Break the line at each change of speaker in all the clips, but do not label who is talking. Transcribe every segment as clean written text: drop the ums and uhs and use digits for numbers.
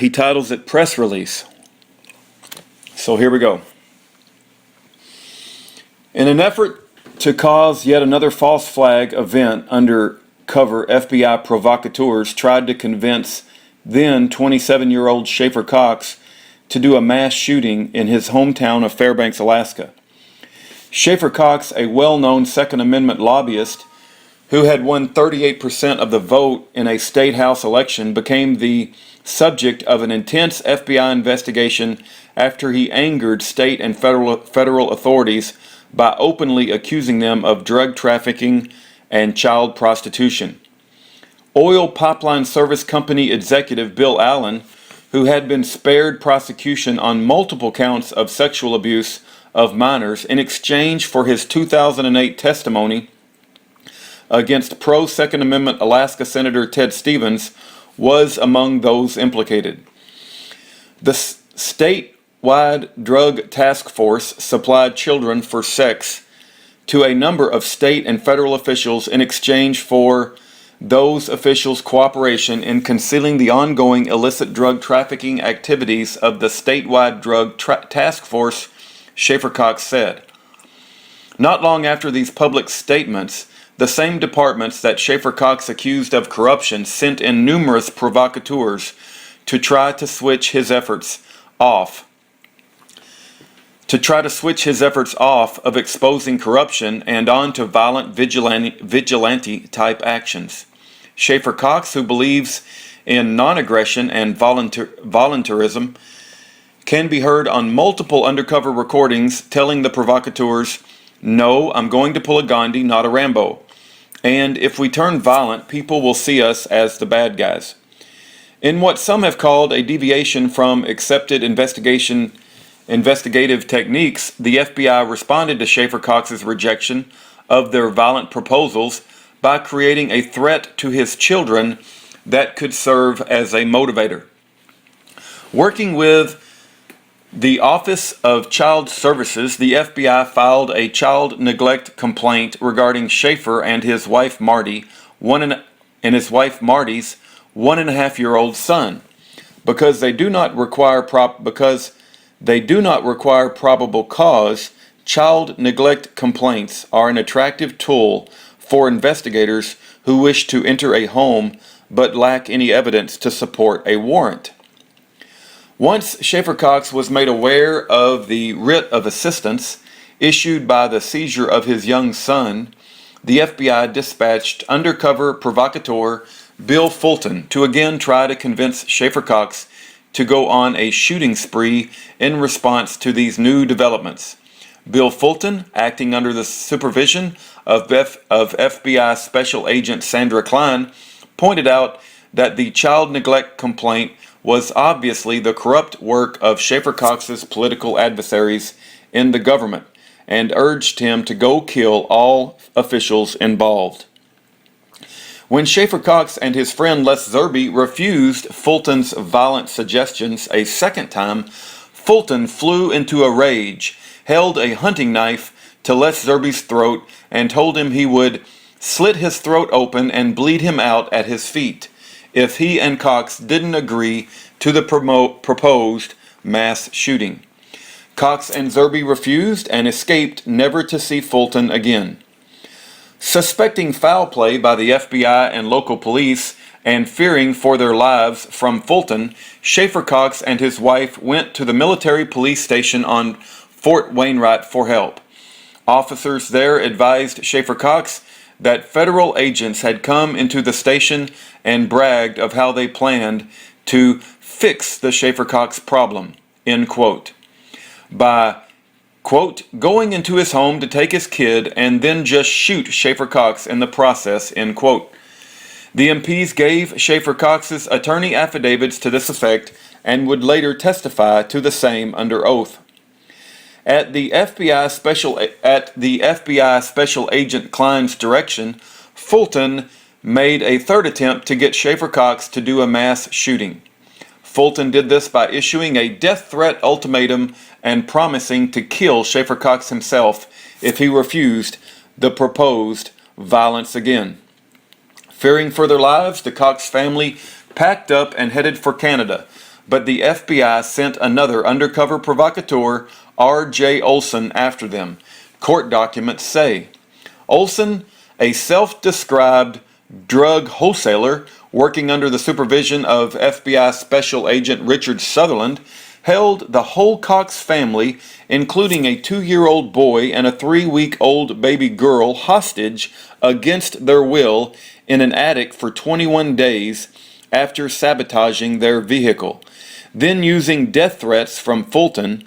He titles it Press Release. So here we go. In an effort to cause yet another false flag event, undercover FBI provocateurs tried to convince then 27-year-old Schaeffer Cox to do a mass shooting in his hometown of Fairbanks, Alaska. Schaeffer Cox, a well-known Second Amendment lobbyist who had won 38% of the vote in a state house election, became the subject of an intense FBI investigation after he angered state and federal authorities by openly accusing them of drug trafficking and child prostitution. Oil pipeline service company executive Bill Allen, who had been spared prosecution on multiple counts of sexual abuse of minors in exchange for his 2008 testimony against pro-Second Amendment Alaska Senator Ted Stevens, was among those implicated. The statewide drug task force supplied children for sex to a number of state and federal officials in exchange for those officials' cooperation in concealing the ongoing illicit drug trafficking activities of the statewide drug task force, Schaeffer Cox said. Not long after these public statements, the same departments that Schaeffer Cox accused of corruption sent in numerous provocateurs to try to switch his efforts off of exposing corruption and on to violent vigilante type actions. Schaeffer Cox, who believes in non-aggression and voluntarism, can be heard on multiple undercover recordings telling the provocateurs, "No, I'm going to pull a Gandhi, not a Rambo. And if we turn violent, people will see us as the bad guys." In what some have called a deviation from accepted investigative techniques, the FBI responded to Schaeffer Cox's rejection of their violent proposals by creating a threat to his children that could serve as a motivator. Working with the Office of Child Services, the FBI filed a child neglect complaint regarding Schaeffer and his wife Marty's 1.5-year-old son, because they do not require probable cause. Child neglect complaints are an attractive tool for investigators who wish to enter a home but lack any evidence to support a warrant. Once Schaeffer Cox was made aware of the writ of assistance issued by the seizure of his young son, the FBI dispatched undercover provocateur Bill Fulton to again try to convince Schaeffer Cox to go on a shooting spree in response to these new developments. Bill Fulton, acting under the supervision of FBI Special Agent Sandra Klein, pointed out that the child neglect complaint was obviously the corrupt work of Schaeffer Cox's political adversaries in the government, and urged him to go kill all officials involved. When Schaeffer Cox and his friend Les Zerbe refused Fulton's violent suggestions a second time, Fulton flew into a rage, held a hunting knife to Les Zerbe's throat, and told him he would slit his throat open and bleed him out at his feet if he and Cox didn't agree to the proposed mass shooting. Cox and Zerbe refused and escaped, never to see Fulton again. Suspecting foul play by the FBI and local police and fearing for their lives from Fulton, Schaeffer Cox and his wife went to the military police station on Fort Wainwright for help. Officers there advised Schaeffer Cox that federal agents had come into the station and bragged of how they planned to fix the Schaeffer Cox problem, end quote, by, quote, going into his home to take his kid and then just shoot Schaeffer Cox in the process, end quote. The MPs gave Schaeffer Cox's attorney affidavits to this effect and would later testify to the same under oath. At the FBI Special Agent Klein's direction, Fulton made a third attempt to get Schaeffer Cox to do a mass shooting. Fulton did this by issuing a death threat ultimatum and promising to kill Schaeffer Cox himself if he refused the proposed violence again. Fearing for their lives, the Cox family packed up and headed for Canada, but the FBI sent another undercover provocateur, R.J. Olson, after them, court documents say. Olson, a self-described drug wholesaler working under the supervision of FBI Special Agent Richard Sutherland, held the whole Cox family, including a 2-year-old boy and a 3-week-old baby girl, hostage against their will in an attic for 21 days after sabotaging their vehicle, then using death threats from Fulton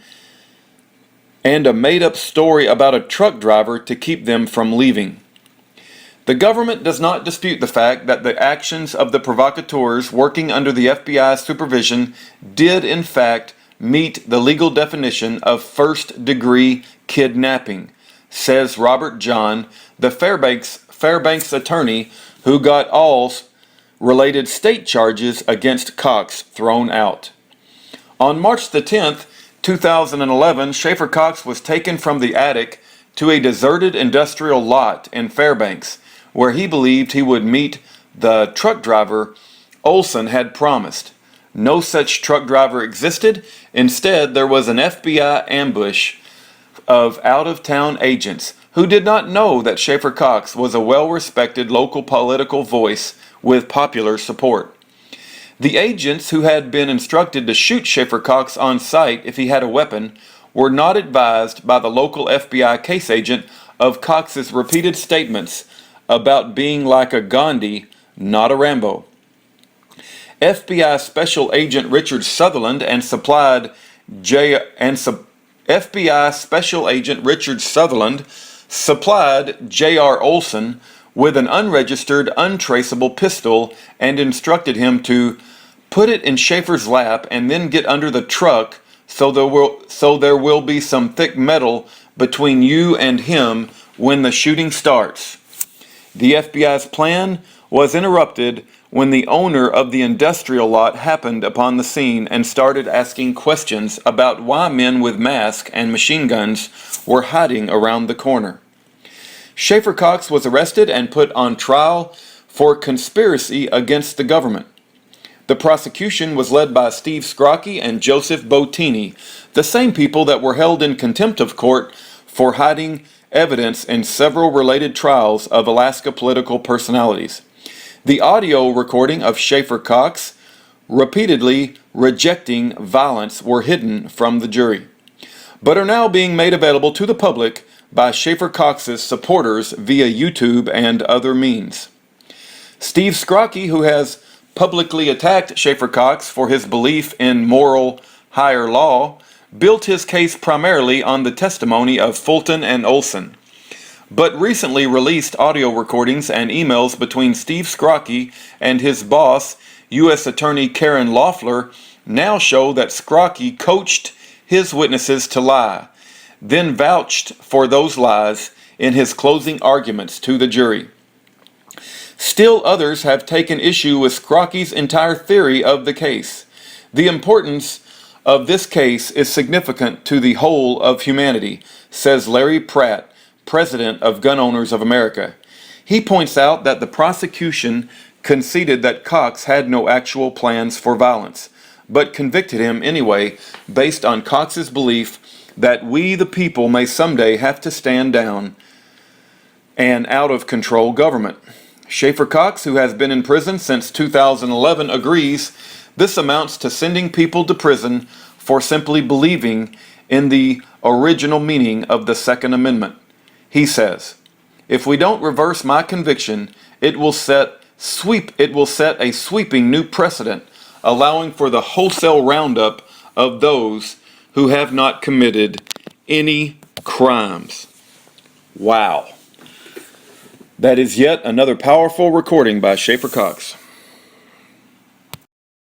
and a made-up story about a truck driver to keep them from leaving. The government does not dispute the fact that the actions of the provocateurs working under the FBI supervision did in fact meet the legal definition of first-degree kidnapping, says Robert John, the Fairbanks attorney who got all related state charges against Cox thrown out. On March the 10th, 2011, Schaeffer Cox was taken from the attic to a deserted industrial lot in Fairbanks, where he believed he would meet the truck driver Olson had promised. No such truck driver existed. Instead, there was an FBI ambush of out-of-town agents who did not know that Schaeffer Cox was a well-respected local political voice with popular support. The agents, who had been instructed to shoot Schaeffer Cox on sight if he had a weapon, were not advised by the local FBI case agent of Cox's repeated statements about being like a Gandhi, not a Rambo. FBI Special Agent Richard Sutherland FBI Special Agent Richard Sutherland supplied J.R. Olson with an unregistered, untraceable pistol and instructed him to put it in Schaeffer's lap and then get under the truck so there will be some thick metal between you and him when the shooting starts. The FBI's plan was interrupted when the owner of the industrial lot happened upon the scene and started asking questions about why men with masks and machine guns were hiding around the corner. Schaeffer Cox was arrested and put on trial for conspiracy against the government. The prosecution was led by Steve Scrocky and Joseph Bottini, the same people that were held in contempt of court for hiding evidence in several related trials of Alaska political personalities. The audio recording of Schaeffer Cox repeatedly rejecting violence were hidden from the jury, but are now being made available to the public by Schaeffer Cox's supporters via YouTube and other means. Steve Scrocky, who has publicly attacked Schaeffer Cox for his belief in moral higher law, built his case primarily on the testimony of Fulton and Olson, but recently released audio recordings and emails between Steve Scrocky and his boss, U.S. Attorney Karen Loeffler, now show that Scrocky coached his witnesses to lie, then vouched for those lies in his closing arguments to the jury. Still others have taken issue with Scrocky's entire theory of the case. The importance of this case is significant to the whole of humanity, says Larry Pratt, president of Gun Owners of America. He points out that the prosecution conceded that Cox had no actual plans for violence, but convicted him anyway based on Cox's belief that we the people may someday have to stand down an out-of-control government. Schaeffer Cox, who has been in prison since 2011, agrees this amounts to sending people to prison for simply believing in the original meaning of the Second Amendment. He says, "If we don't reverse my conviction, it will set a sweeping new precedent, allowing for the wholesale roundup of those who have not committed any crimes." Wow. That is yet another powerful recording by Schaeffer Cox.